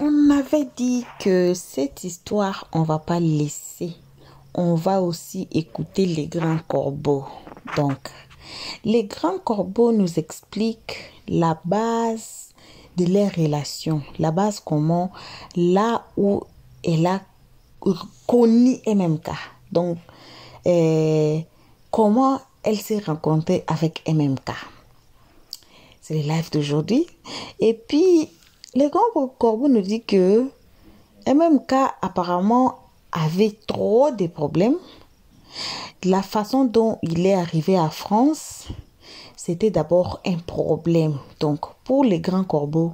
On avait dit que cette histoire, on va pas laisser. On va aussi écouter les grands corbeaux. Donc, les grands corbeaux nous expliquent la base de leurs relations. La base comment, là où elle a connu MMK. Donc, comment elle s'est rencontrée avec MMK. C'est le live d'aujourd'hui. Et puis, le grand corbeau nous dit que MMK apparemment avait trop de problèmes. La façon dont il est arrivé à France, c'était d'abord un problème. Donc, pour les grands corbeaux,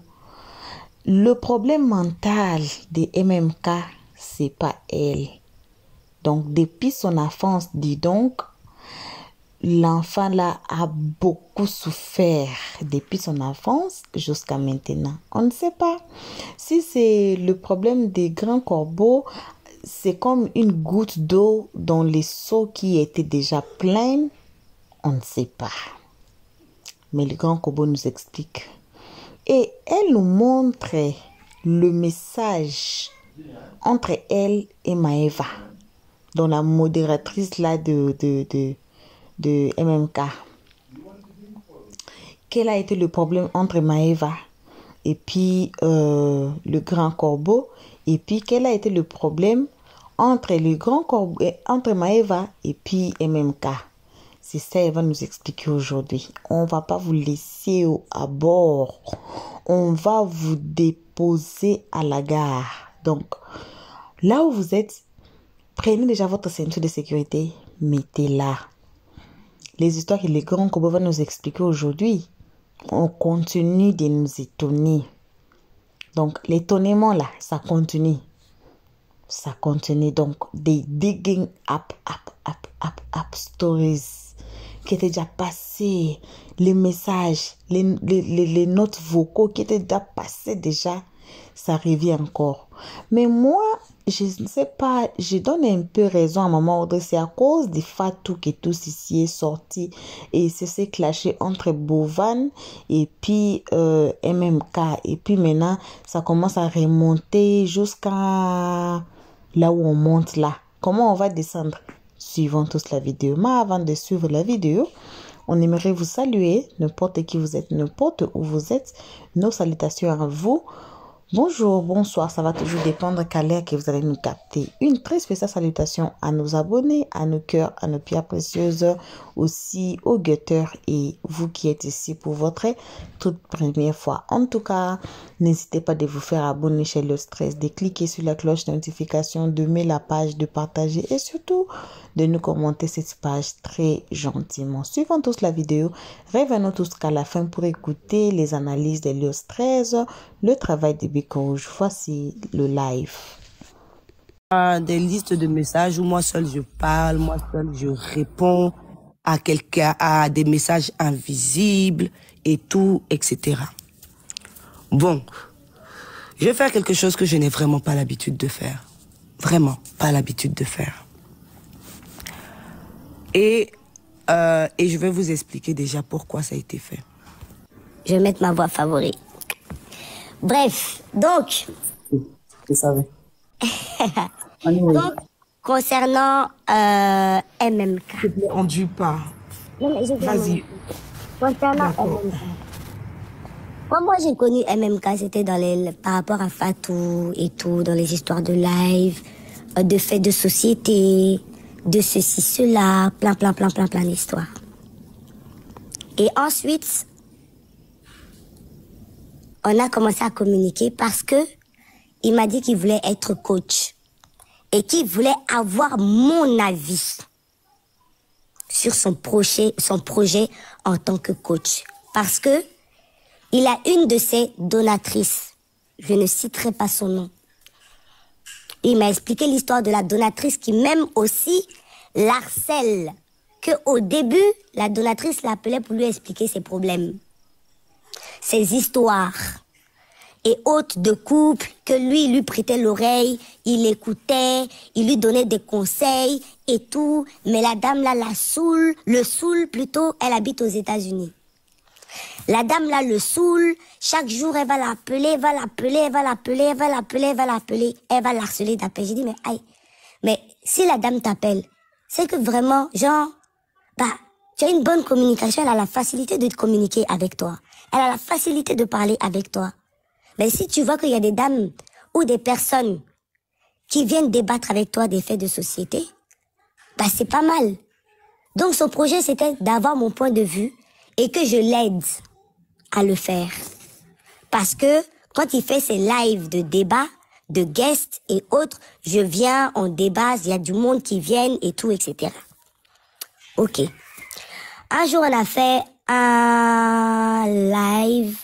le problème mental de MMK, c'est pas elle. Donc, depuis son enfance, dis donc, l'enfant là a beaucoup souffert depuis son enfance jusqu'à maintenant. On ne sait pas si c'est le problème des grands corbeaux. C'est comme une goutte d'eau dans les seaux qui étaient déjà pleins. On ne sait pas. Mais le grand corbeau nous explique. Et elle nous montre le message entre elle et Maëva, dont la modératrice là de MMK. Quel a été le problème entre Maëva et puis le grand corbeau, et puis quel a été le problème entre le grand corbeau, entre Maëva et puis MMK. C'est ça qu'elle va nous expliquer aujourd'hui. On va pas vous laisser à bord. On va vous déposer à la gare. Donc, là où vous êtes, prenez déjà votre ceinture de sécurité, mettez-la. Les histoires que les grands corbeaux vont nous expliquer aujourd'hui, on continue de nous étonner. Donc, l'étonnement là, ça continue. Ça continue. Donc, des digging up stories qui étaient déjà passés, les messages, les notes vocaux qui étaient déjà passés déjà, ça revient encore. Mais moi, je ne sais pas, je donne un peu raison à Maman Audrey, c'est à cause des Fatou que tout ceci est sorti et c'est s'est clashé entre Bovan et puis MMK. Et puis maintenant, ça commence à remonter jusqu'à là où on monte là. Comment on va descendre? Suivons tous la vidéo. Mais avant de suivre la vidéo, on aimerait vous saluer, n'importe qui vous êtes, n'importe où vous êtes. Nos salutations à vous. Bonjour, bonsoir, ça va toujours dépendre quelle heure que vous allez nous capter. Une très spéciale salutation à nos abonnés, à nos cœurs, à nos pierres précieuses, aussi aux guetteurs et vous qui êtes ici pour votre toute première fois. En tout cas, n'hésitez pas de vous faire abonner chez Le Stress, de cliquer sur la cloche de notification, de mettre la page, de partager et surtout de nous commenter cette page très gentiment. Suivons tous la vidéo, revenons tous qu'à la fin pour écouter les analyses de Le Stress, le travail de Bec Rouge. Voici le live. Des listes de messages où moi seul je parle, moi seul je réponds à quelqu'un, à des messages invisibles et tout, etc. Bon, je vais faire quelque chose que je n'ai vraiment pas l'habitude de faire. Vraiment pas l'habitude de faire. Et je vais vous expliquer déjà pourquoi ça a été fait. Je vais mettre ma voix favorite. Bref, donc... Je savais. Donc, concernant MMK. Ne conduis pas. Vas-y. Concernant MMK. Moi, j'ai connu MMK, c'était par rapport à Fatou et tout, dans les histoires de live, de faits de société, de ceci, cela, plein d'histoires. Et ensuite, on a commencé à communiquer parce que il m'a dit qu'il voulait être coach et qu'il voulait avoir mon avis sur son projet en tant que coach. Parce que il a une de ses donatrices, je ne citerai pas son nom. Il m'a expliqué l'histoire de la donatrice qui même aussi l'harcèle. Qu'au début, la donatrice l'appelait pour lui expliquer ses problèmes, ses histoires et hôtes de couple, que lui prêtait l'oreille, il écoutait, il lui donnait des conseils et tout. Mais la dame là le saoule plutôt, elle habite aux États-Unis. La dame là le saoule. Chaque jour, elle va l'appeler, elle va l'appeler, elle va l'appeler, elle va l'appeler, elle va l'appeler, elle va l'harceler d'appel. J'ai dit, mais aïe. Mais si la dame t'appelle, c'est que vraiment, genre, bah, tu as une bonne communication, elle a la facilité de communiquer avec toi. Elle a la facilité de parler avec toi. Mais si tu vois qu'il y a des dames ou des personnes qui viennent débattre avec toi des faits de société, bah, c'est pas mal. Donc, son projet, c'était d'avoir mon point de vue et que je l'aide à le faire. Parce que quand il fait ses lives de débat, de guests et autres, je viens, on débat, il y a du monde qui vient et tout, etc. Ok. Un jour, on a fait un live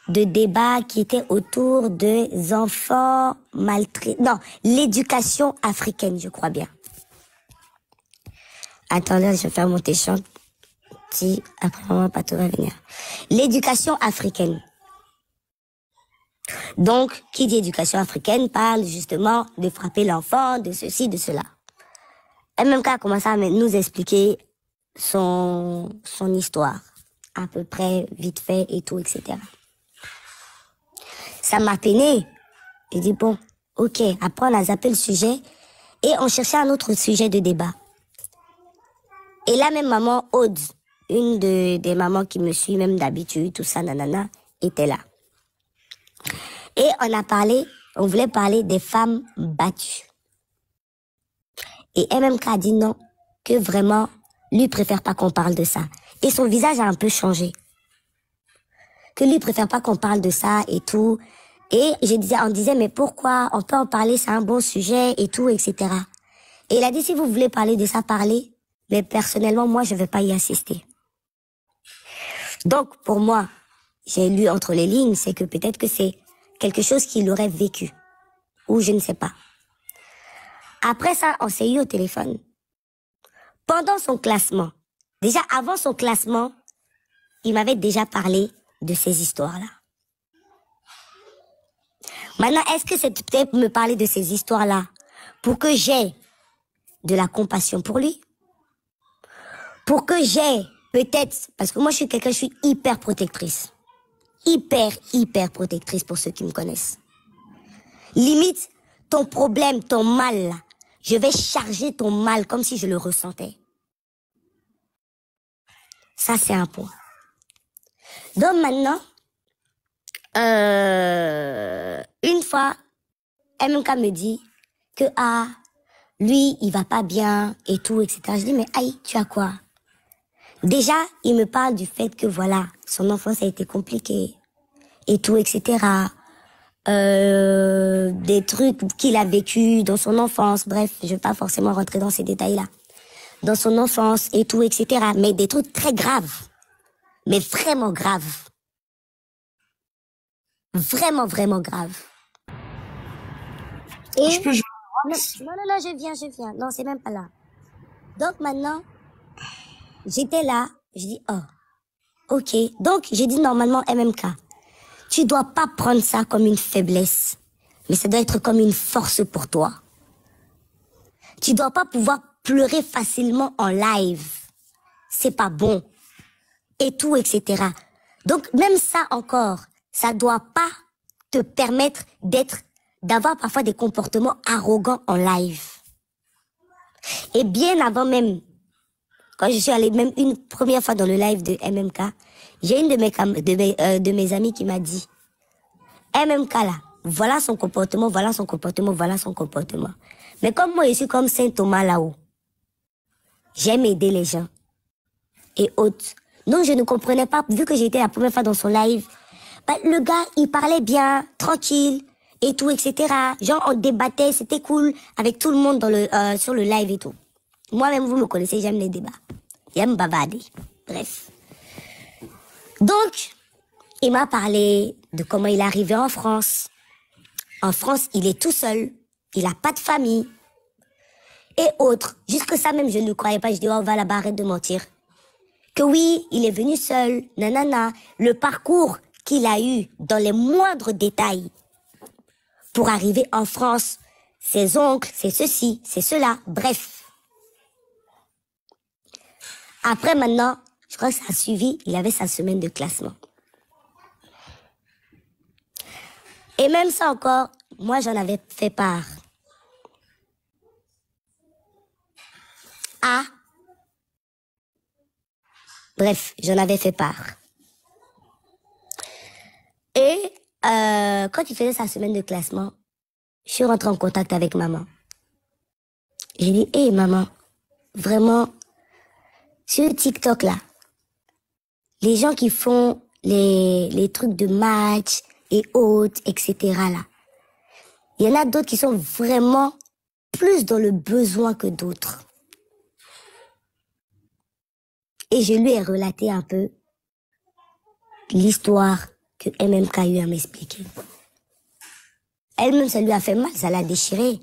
de débat qui était autour des enfants maltraités. Non, l'éducation africaine, je crois bien. Attendez, je vais faire monter chant. Si, après maman, pas tout va venir. L'éducation africaine. Donc, qui dit éducation africaine parle justement de frapper l'enfant, de ceci, de cela. MMK a commencé à nous expliquer son histoire, à peu près, vite fait et tout, etc. Ça m'a peiné. J'ai dit, bon, ok, après on a zappé le sujet et on cherchait un autre sujet de débat. Et là, même maman Aude, une des mamans qui me suit même d'habitude, tout ça, nanana, était là. Et on voulait parler des femmes battues. Et MMK a dit non, que vraiment, lui préfère pas qu'on parle de ça. Et son visage a un peu changé. Que lui préfère pas qu'on parle de ça et tout. Et on disait, mais pourquoi? On peut en parler, c'est un bon sujet et tout, etc. Et il a dit, si vous voulez parler de ça, parlez. Mais personnellement, moi, je vais pas y assister. Donc, pour moi, j'ai lu entre les lignes, c'est que peut-être que c'est quelque chose qu'il aurait vécu. Ou je ne sais pas. Après ça, on s'est eu au téléphone. Pendant son classement, déjà avant son classement, il m'avait déjà parlé de ces histoires-là. Maintenant, est-ce que c'est peut-être me parler de ces histoires-là pour que j'ai de la compassion pour lui? Pour que j'ai peut-être, parce que moi je suis hyper protectrice. Hyper protectrice pour ceux qui me connaissent. Limite, ton problème, ton mal, là, je vais charger ton mal comme si je le ressentais. Ça, c'est un point. Donc maintenant, une fois, MMK me dit que, lui, il va pas bien et tout, etc. Je dis, mais aïe, tu as quoi? Déjà, il me parle du fait que, voilà, son enfance a été compliquée et tout, etc. Des trucs qu'il a vécu dans son enfance. Bref, je vais pas forcément rentrer dans ces détails-là. Dans son enfance et tout, etc. Mais des trucs très graves. Mais vraiment graves. Vraiment graves. Et... Je peux jouer. Non, je viens. Non, c'est même pas là. Donc maintenant, j'étais là, je dis, oh, ok. Donc, j'ai dit normalement, MMK, tu dois pas prendre ça comme une faiblesse, mais ça doit être comme une force pour toi. Tu dois pas pouvoir pleurer facilement en live. C'est pas bon. Et tout, etc. Donc, même ça encore, ça doit pas te permettre d'avoir parfois des comportements arrogants en live. Et bien avant même, quand je suis allée même une première fois dans le live de MMK, j'ai une de mes amis qui m'a dit, MMK là, voilà son comportement. Mais comme moi je suis comme Saint Thomas là-haut, j'aime aider les gens et autres. Donc je ne comprenais pas, vu que j'étais la première fois dans son live, bah, le gars il parlait bien, tranquille et tout, etc. Genre on débattait, c'était cool avec tout le monde sur le live et tout. Moi-même, vous me connaissez, j'aime les débats. J'aime bavarder. Bref. Donc, il m'a parlé de comment il est arrivé en France. En France, il est tout seul. Il n'a pas de famille. Et autres. Jusque ça même, je ne le croyais pas. Je dis, oh, va là-bas, arrête de mentir. Que oui, il est venu seul. Nanana. Le parcours qu'il a eu dans les moindres détails pour arriver en France. Ses oncles, c'est ceci, c'est cela. Bref. Après, maintenant, je crois que ça a suivi, il avait sa semaine de classement. Et même ça encore, moi, j'en avais fait part. Ah. Bref, j'en avais fait part. Et quand il faisait sa semaine de classement, je suis rentrée en contact avec maman. J'ai dit, hé maman, vraiment, sur TikTok là, les gens qui font les trucs de match et autres, etc. là, il y en a d'autres qui sont vraiment plus dans le besoin que d'autres. Et je lui ai relaté un peu l'histoire que MMK a eu à m'expliquer. Elle-même, ça lui a fait mal, ça l'a déchiré.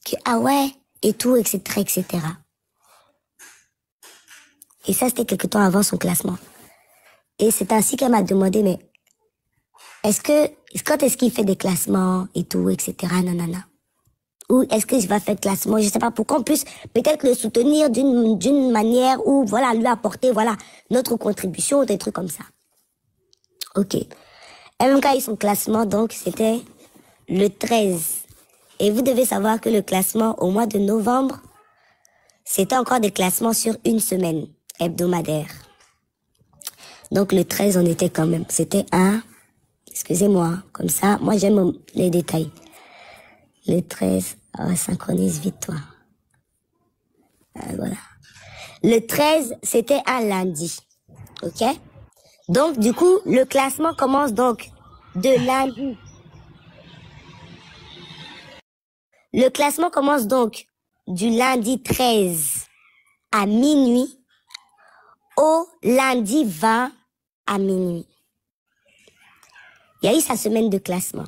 Que, ah ouais, et tout, etc., etc. Et ça, c'était quelque temps avant son classement. Et c'est ainsi qu'elle m'a demandé, mais quand est-ce qu'il fait des classements et tout, etc., nanana. Ou est-ce que je vais faire le classement, je sais pas, pour qu'on puisse peut-être le soutenir d'une manière ou, voilà, lui apporter, voilà, notre contribution, des trucs comme ça. Ok. MMK a eu son classement, donc, c'était le 13. Et vous devez savoir que le classement au mois de novembre, c'était encore des classements sur une semaine hebdomadaire. Donc le 13, on était quand même. C'était excusez-moi, comme ça, moi j'aime les détails. Le 13, synchronise vite toi. Voilà. Le 13, c'était un lundi. Ok? Donc du coup, le classement commence donc de lundi. Le classement commence donc du lundi 13 à minuit au lundi 20 à minuit. Il y a eu sa semaine de classement.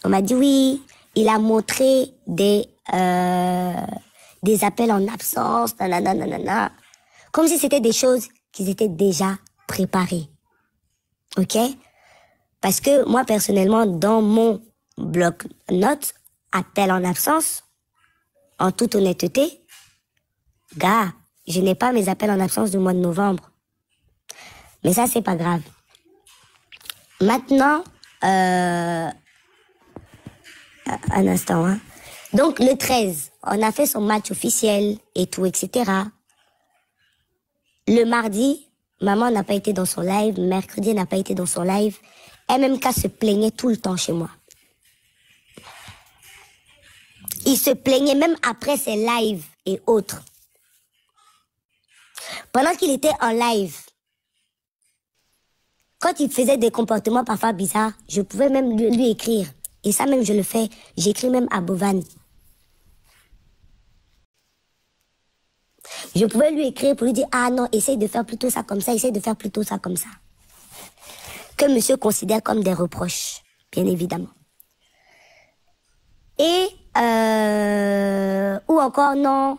On m'a dit oui, il a montré des appels en absence, nanana, comme si c'était des choses qui étaient déjà préparées. Ok? Parce que moi, personnellement, dans mon bloc-notes, appel en absence, en toute honnêteté, gars, je n'ai pas mes appels en absence du mois de novembre. Mais ça, c'est pas grave. Maintenant, un instant, hein. Donc, le 13, on a fait son match officiel et tout, etc. Le mardi, maman n'a pas été dans son live. Mercredi, elle n'a pas été dans son live. MMK se plaignait tout le temps chez moi. Il se plaignait même après ses lives et autres. Pendant qu'il était en live, quand il faisait des comportements parfois bizarres, je pouvais même lui écrire. Et ça même, je le fais. J'écris même à Bovan. Je pouvais lui écrire pour lui dire, ah non, essaye de faire plutôt ça comme ça, essaye de faire plutôt ça comme ça. Que monsieur considère comme des reproches, bien évidemment. Et, ou encore, non,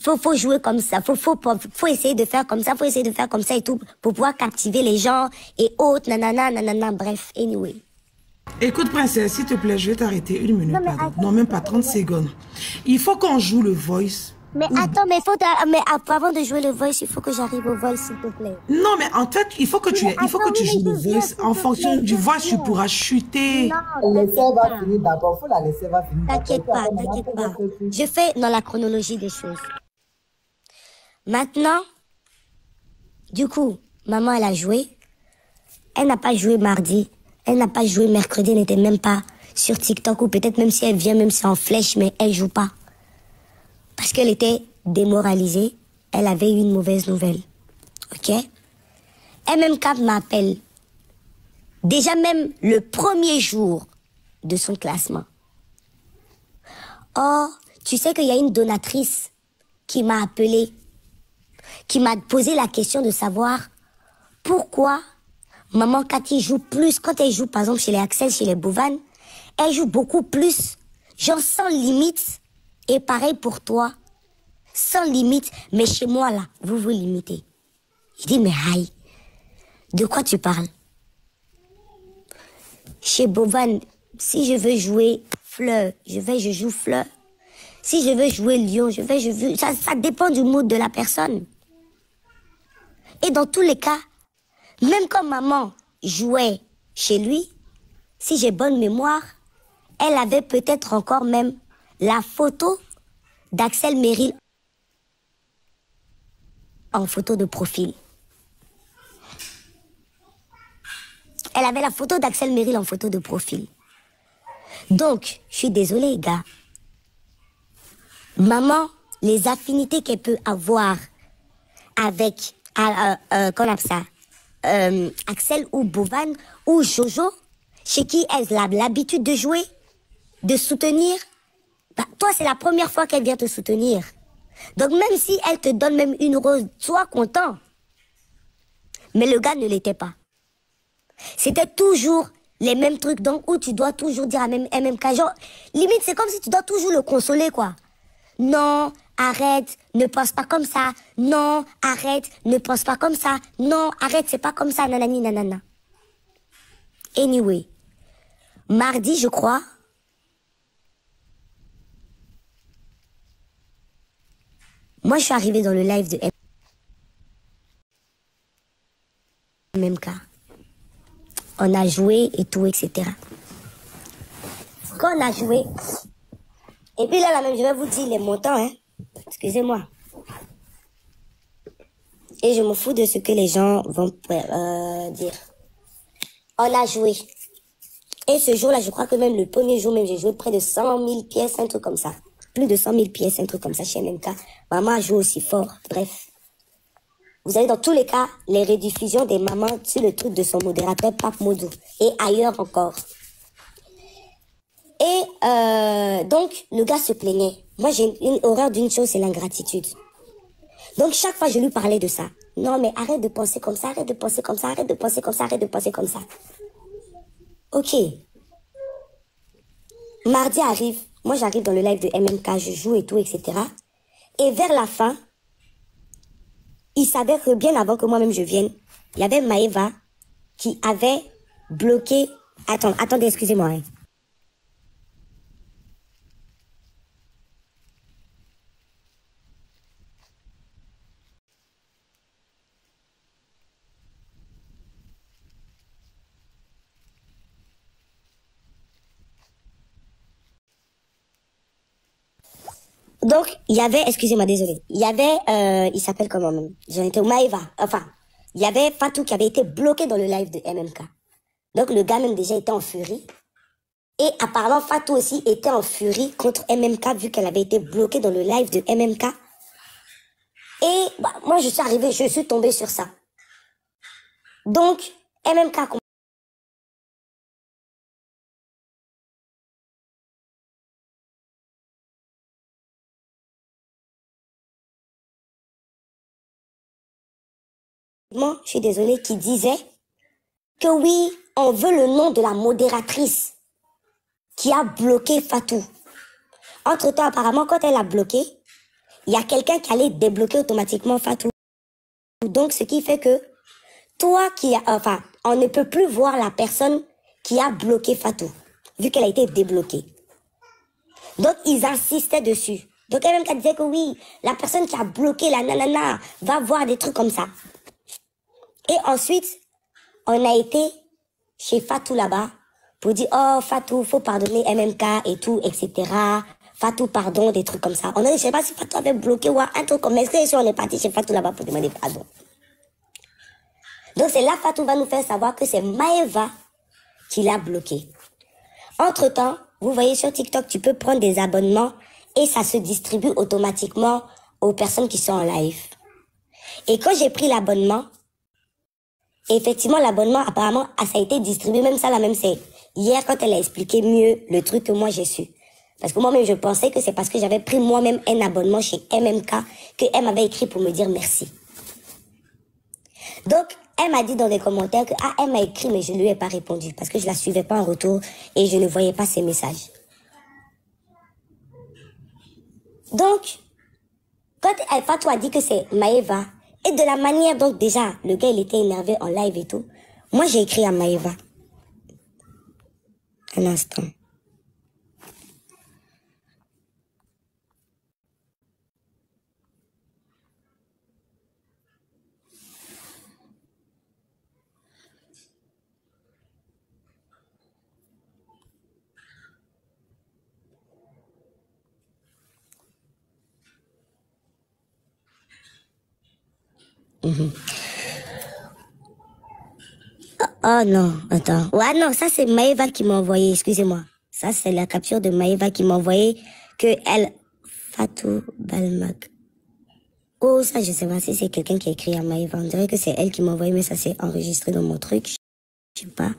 faut jouer comme ça, faut essayer de faire comme ça, faut essayer de faire comme ça et tout, pour pouvoir captiver les gens et autres, nanana, bref, anyway. Écoute, princesse, s'il te plaît, je vais t'arrêter une minute, Non, pardon. Non, même pas 30 secondes. Il faut qu'on joue le voice. Mais attends, mais avant de jouer le voice, il faut que j'arrive au voice, s'il te plaît. Non, mais en fait, il faut que tu joues le voice. En fonction du voice, tu pourras chuter. Laissez va finir d'abord. Faut la laisser va finir. T'inquiète pas. Je fais dans la chronologie des choses. Maintenant, du coup, maman, elle a joué. Elle n'a pas joué mardi. Elle n'a pas joué mercredi. Elle n'était même pas sur TikTok. Ou peut-être même si elle vient, même si en flèche, mais elle joue pas. Parce qu'elle était démoralisée. Elle avait eu une mauvaise nouvelle. Ok? MMK m'appelle. Déjà même le premier jour de son classement. Oh, tu sais qu'il y a une donatrice qui m'a appelée, qui m'a posé la question de savoir pourquoi maman Cathy joue plus. Quand elle joue par exemple chez les Axel, chez les Bovan, elle joue beaucoup plus, genre sans limite. Et pareil pour toi, sans limite, mais chez moi là, vous vous limitez. Il dit mais aïe, de quoi tu parles? Chez Bovan, si je veux jouer Fleur, je joue Fleur. Si je veux jouer Lion, ça dépend du mood de la personne. Et dans tous les cas, même quand maman jouait chez lui, si j'ai bonne mémoire, elle avait peut-être encore même la photo d'Axel Merrill en photo de profil. Elle avait la photo d'Axel Merrill en photo de profil. Donc, je suis désolée, gars. Maman, les affinités qu'elle peut avoir avec, qu'on appelle ça, Axel ou Bovan ou Jojo, chez qui elle a l'habitude de jouer, de soutenir, bah, toi, c'est la première fois qu'elle vient te soutenir. Donc, même si elle te donne même une rose, sois content. Mais le gars ne l'était pas. C'était toujours les mêmes trucs, donc où tu dois toujours dire à même MMK, genre, limite, c'est comme si tu dois toujours le consoler, quoi. Non, arrête, ne pense pas comme ça. Non, arrête, ne pense pas comme ça. Non, arrête, c'est pas comme ça, nanani, nanana. Anyway, mardi, je crois, moi, je suis arrivée dans le live de MMK. On a joué et tout, etc. Quand on a joué, et puis là, même, je vais vous dire les montants, hein. Excusez-moi. Et je me fous de ce que les gens vont dire. On a joué. Et ce jour-là, je crois que même le premier jour, même j'ai joué près de 100 000 pièces, un truc comme ça. Plus de 100 000 pièces, un truc comme ça chez MMK. Maman a joué aussi fort. Bref. Vous avez dans tous les cas les rediffusions des mamans sur le truc de son modérateur Pape Modou. Et ailleurs encore. Et donc, le gars se plaignait. Moi, j'ai une horreur d'une chose, c'est l'ingratitude. Donc, chaque fois, je lui parlais de ça. Non, mais arrête de penser comme ça, arrête de penser comme ça, arrête de penser comme ça, arrête de penser comme ça. Ok. Mardi arrive. Moi, j'arrive dans le live de MMK, je joue et tout, etc. Et vers la fin, il s'avère que bien avant que moi-même je vienne, il y avait Maëva qui avait bloqué... Attendez, excusez-moi. Hein. Donc, il y avait, excusez-moi, désolé, il y avait, il s'appelle comment même? J'en étais au Maëva. Enfin, il y avait Fatou qui avait été bloqué dans le live de MMK. Donc, le gars même déjà était en furie. Et apparemment, Fatou aussi était en furie contre MMK vu qu'elle avait été bloquée dans le live de MMK. Et bah, moi, je suis arrivée, je suis tombée sur ça. Donc, MMK je suis désolée, qui disait que oui, on veut le nom de la modératrice qui a bloqué Fatou. Entre-temps, apparemment, quand elle a bloqué, il y a quelqu'un qui allait débloquer automatiquement Fatou. Donc, ce qui fait que toi on ne peut plus voir la personne qui a bloqué Fatou, vu qu'elle a été débloquée. Donc, ils insistaient dessus. Donc, elle même disait que oui, la personne qui a bloqué la nanana va voir des trucs comme ça. Et ensuite, on a été chez Fatou là-bas pour dire, oh, Fatou, faut pardonner MMK et tout, etc. Fatou, pardon, des trucs comme ça. On a dit, je sais pas si Fatou avait bloqué ou un truc comme ça. Est-ce que on est parti chez Fatou là-bas pour demander pardon? Donc, c'est là Fatou va nous faire savoir que c'est Maëva qui l'a bloqué. Entre-temps, vous voyez sur TikTok, tu peux prendre des abonnements et ça se distribue automatiquement aux personnes qui sont en live. Et quand j'ai pris l'abonnement, effectivement, l'abonnement, apparemment, ça a été distribué. Même ça, là, même c'est hier quand elle a expliqué mieux le truc que moi j'ai su. Parce que moi-même, je pensais que c'est parce que j'avais pris moi-même un abonnement chez MMK que elle m'avait écrit pour me dire merci. Donc, elle m'a dit dans les commentaires que, elle m'a écrit, mais je ne lui ai pas répondu parce que je la suivais pas en retour et je ne voyais pas ses messages. Donc, quand Fatou a dit que c'est Maëva, et de la manière dont déjà, le gars, il était énervé en live et tout, moi, j'ai écrit à Maëva. Un instant. Oh non, attends. Ouais, non, ça c'est Maëva qui m'a envoyé, excusez-moi. Ça c'est la capture de Maëva qui m'a envoyé que elle... Fatou Balmak. Oh, ça je sais pas si c'est quelqu'un qui a écrit à Maëva. On dirait que c'est elle qui m'a envoyé, mais ça c'est enregistré dans mon truc. Je sais pas.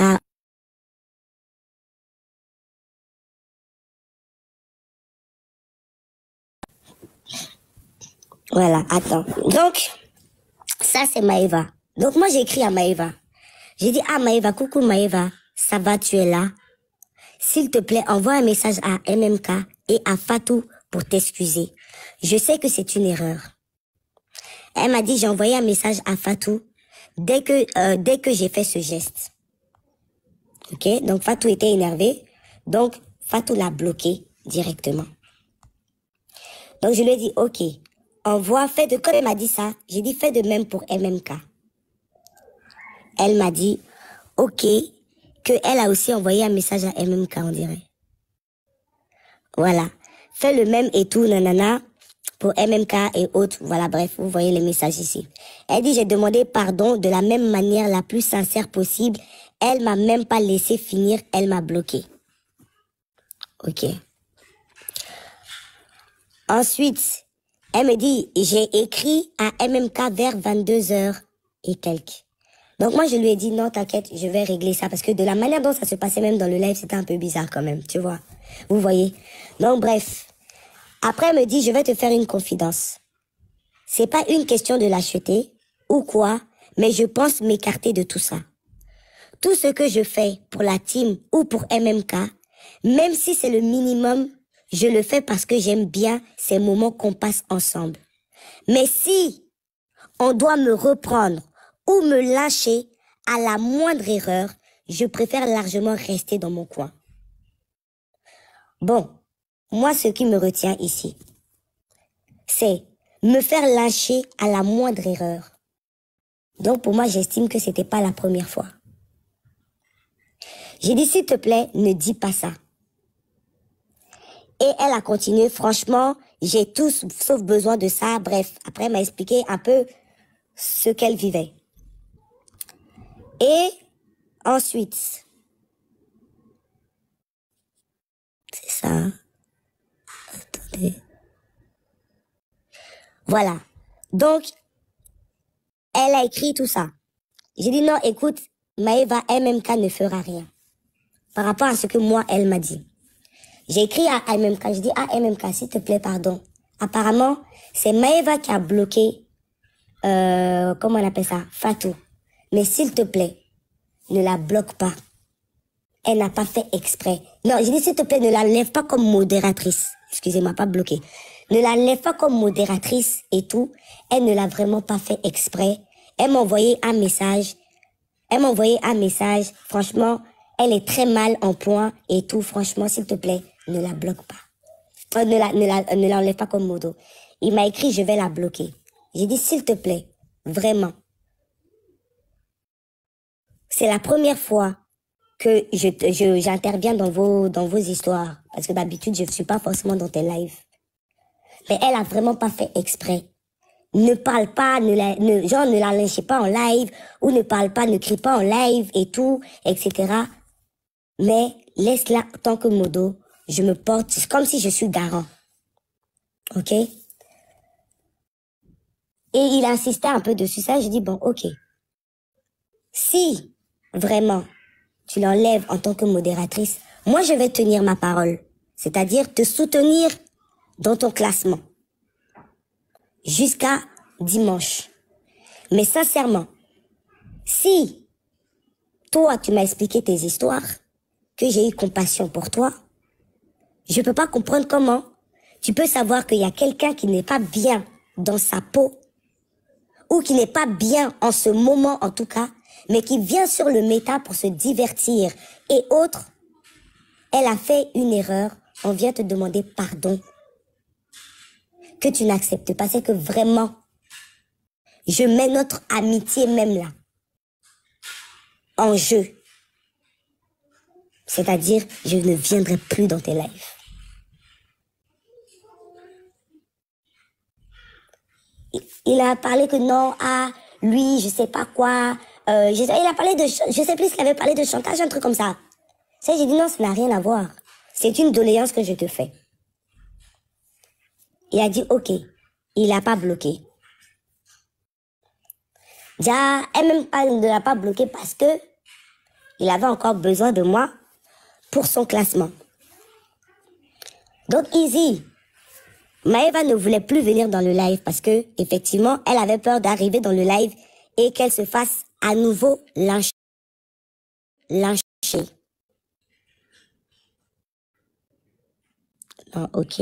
Ah. Voilà, attends. Donc, ça c'est Maëva. Donc moi j'ai écrit à Maëva. J'ai dit, ah Maëva, coucou Maëva, ça va, tu es là? S'il te plaît, envoie un message à MMK et à Fatou pour t'excuser. Je sais que c'est une erreur. Elle m'a dit, j'ai envoyé un message à Fatou dès que j'ai fait ce geste. Ok, donc Fatou était énervée. Donc Fatou l'a bloqué directement. Donc je lui ai dit, ok, envoie, fais de, comme elle m'a dit ça, j'ai dit, fais de même pour MMK. Elle m'a dit, ok, qu'elle a aussi envoyé un message à MMK, on dirait. Voilà. Fais le même et tout, nanana, pour MMK et autres. Voilà, bref, vous voyez les messages ici. Elle dit, j'ai demandé pardon de la même manière la plus sincère possible. Elle m'a même pas laissé finir, elle m'a bloqué. Ok. Ensuite, elle me dit, j'ai écrit à MMK vers 22h et quelques. Donc moi, je lui ai dit, non, t'inquiète, je vais régler ça. Parce que de la manière dont ça se passait même dans le live, c'était un peu bizarre quand même, tu vois. Vous voyez. Donc bref. Après, elle me dit, je vais te faire une confidence. C'est pas une question de l'acheter ou quoi, mais je pense m'écarter de tout ça. Tout ce que je fais pour la team ou pour MMK, même si c'est le minimum, je le fais parce que j'aime bien ces moments qu'on passe ensemble. Mais si on doit me reprendre ou me lâcher à la moindre erreur, je préfère largement rester dans mon coin. Bon, moi ce qui me retient ici, c'est me faire lâcher à la moindre erreur. Donc pour moi, j'estime que c'était pas la première fois. J'ai dit, s'il te plaît, ne dis pas ça. Et elle a continué, franchement, j'ai tout sauf besoin de ça. Bref, après elle m'a expliqué un peu ce qu'elle vivait. Et ensuite, c'est ça. Attendez. Voilà. Donc, elle a écrit tout ça. J'ai dit non, écoute, Maëva, MMK ne fera rien. Par rapport à ce que moi, elle m'a dit. J'ai écrit à MMK, je dis, ah MMK, s'il te plaît, pardon. Apparemment, c'est Maëva qui a bloqué, comment on appelle ça, Fatou. Mais s'il te plaît, ne la bloque pas. Elle n'a pas fait exprès. Non, j'ai dit, s'il te plaît, ne la lève pas comme modératrice. Excusez-moi, pas bloquée. Ne la lève pas comme modératrice et tout. Elle ne l'a vraiment pas fait exprès. Elle m'a envoyé un message. Franchement, elle est très mal en point et tout. Franchement, s'il te plaît, ne la bloque pas. Ne l'enlève pas comme modo. Il m'a écrit, je vais la bloquer. J'ai dit, s'il te plaît, vraiment. C'est la première fois que j'interviens dans vos histoires. Parce que d'habitude, je ne suis pas forcément dans tes lives. Mais elle a vraiment pas fait exprès. Ne parle pas, ne la lynchez pas en live, ou ne parle pas, ne crie pas en live et tout, etc. Mais laisse-la tant que modo, je me porte, c'est comme si je suis garant. Ok? Et il insistait un peu dessus ça, je dis bon, ok. Si, vraiment, tu l'enlèves en tant que modératrice, moi je vais tenir ma parole. C'est-à-dire te soutenir dans ton classement. Jusqu'à dimanche. Mais sincèrement, si toi tu m'as expliqué tes histoires, que j'ai eu compassion pour toi, je peux pas comprendre comment tu peux savoir qu'il y a quelqu'un qui n'est pas bien dans sa peau, ou qui n'est pas bien en ce moment en tout cas, mais qui vient sur le méta pour se divertir et autres. Elle a fait une erreur, on vient te demander pardon. Que tu n'acceptes pas, c'est que vraiment, je mets notre amitié même là en jeu. C'est-à-dire, je ne viendrai plus dans tes lives. Il a parlé que non, lui, je sais pas quoi. Il a parlé de, je sais plus s'il avait parlé de chantage, un truc comme ça. Ça, j'ai dit non, ça n'a rien à voir. C'est une doléance que je te fais. Il a dit ok. Il n'a pas bloqué. Déjà, elle-même ne l'a pas bloqué parce que il avait encore besoin de moi pour son classement. Donc, easy. Maëva ne voulait plus venir dans le live parce que, effectivement, elle avait peur d'arriver dans le live et qu'elle se fasse à nouveau lyncher. Non, ok.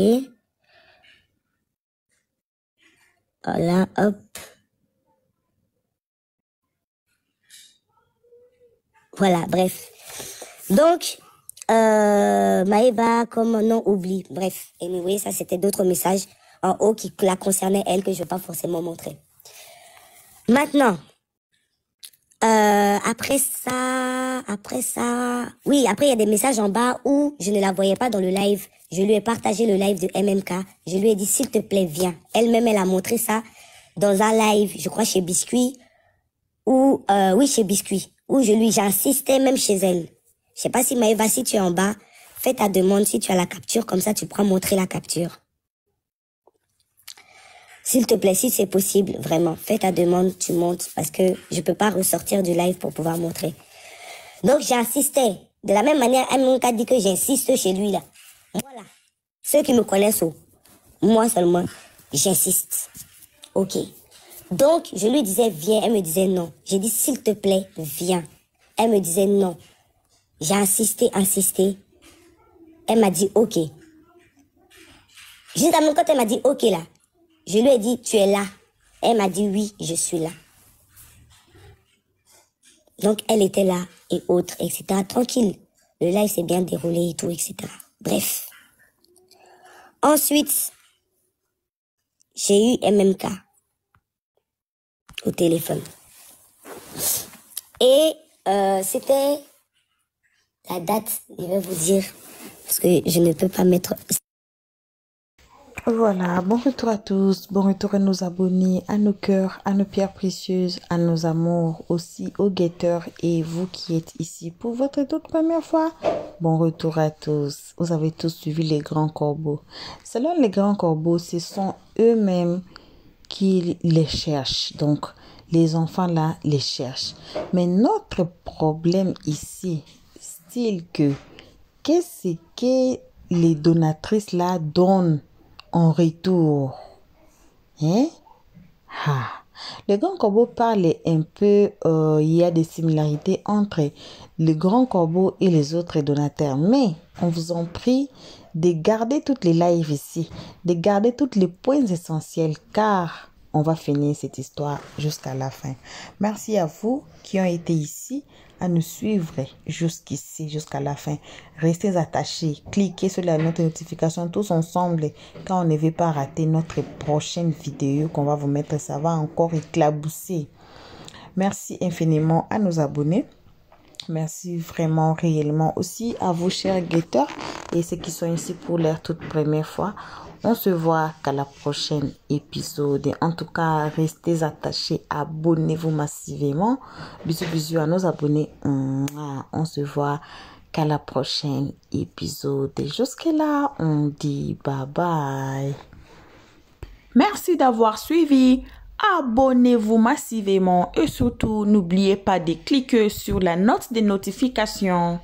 Voilà, hop. Voilà, bref. Donc, Maëva, comme non, oublie. Bref, anyway, ça c'était d'autres messages en haut qui la concernaient elle que je ne vais pas forcément montrer. Maintenant, après ça, oui, après il y a des messages en bas où je ne la voyais pas dans le live. Je lui ai partagé le live de MMK. Je lui ai dit, s'il te plaît, viens. Elle-même, elle a montré ça dans un live, je crois chez Biscuit, ou, oui, chez Biscuit, où j'ai insisté même chez elle. Je sais pas si Maëva, si tu es en bas, fais ta demande si tu as la capture, comme ça tu pourras montrer la capture. S'il te plaît, si c'est possible, vraiment, fais ta demande, tu montes, parce que je peux pas ressortir du live pour pouvoir montrer. Donc j'ai insisté. De la même manière, MMK dit que j'insiste chez lui là. Voilà. Ceux qui me connaissent, moi seulement, j'insiste. Ok. Donc, je lui disais, viens. Elle me disait non. J'ai dit, s'il te plaît, viens. Elle me disait non. J'ai insisté. Elle m'a dit, ok. Juste à mon côté, elle m'a dit, ok là. Je lui ai dit, tu es là. Elle m'a dit, oui, je suis là. Donc, elle était là et autres, etc. Tranquille. Le live s'est bien déroulé et tout, etc. Bref. Ensuite, j'ai eu MMK au téléphone. Et c'était la date, je vais vous dire, parce que je ne peux pas mettre... Voilà, bon retour à tous, bon retour à nos abonnés, à nos cœurs, à nos pierres précieuses, à nos amours, aussi aux guetteurs et vous qui êtes ici pour votre toute première fois. Bon retour à tous, vous avez tous suivi les grands corbeaux. Selon les grands corbeaux, ce sont eux-mêmes qui les cherchent, donc les enfants là les cherchent. Mais notre problème ici, style que, qu'est-ce que les donatrices là donnent en retour, hein? Le grand corbeau parle un peu, il y a des similarités entre le grand corbeau et les autres donateurs, mais on vous en prie de garder toutes les lives ici, de garder tous les points essentiels, car on va finir cette histoire jusqu'à la fin. Merci à vous qui ont été ici à nous suivre jusqu'ici, jusqu'à la fin. Restez attachés, cliquez sur la notification tous ensemble quand on ne veut pas rater notre prochaine vidéo qu'on va vous mettre. Ça va encore éclabousser. Merci infiniment à nos abonnés. Merci vraiment réellement aussi à vous chers guetteurs et ceux qui sont ici pour leur toute première fois. On se voit qu'à la prochaine épisode. En tout cas, restez attachés, abonnez-vous massivement. Bisous, bisous à nos abonnés. On se voit qu'à la prochaine épisode. Jusque-là, on dit bye bye. Merci d'avoir suivi. Abonnez-vous massivement et surtout, n'oubliez pas de cliquer sur la note de notification.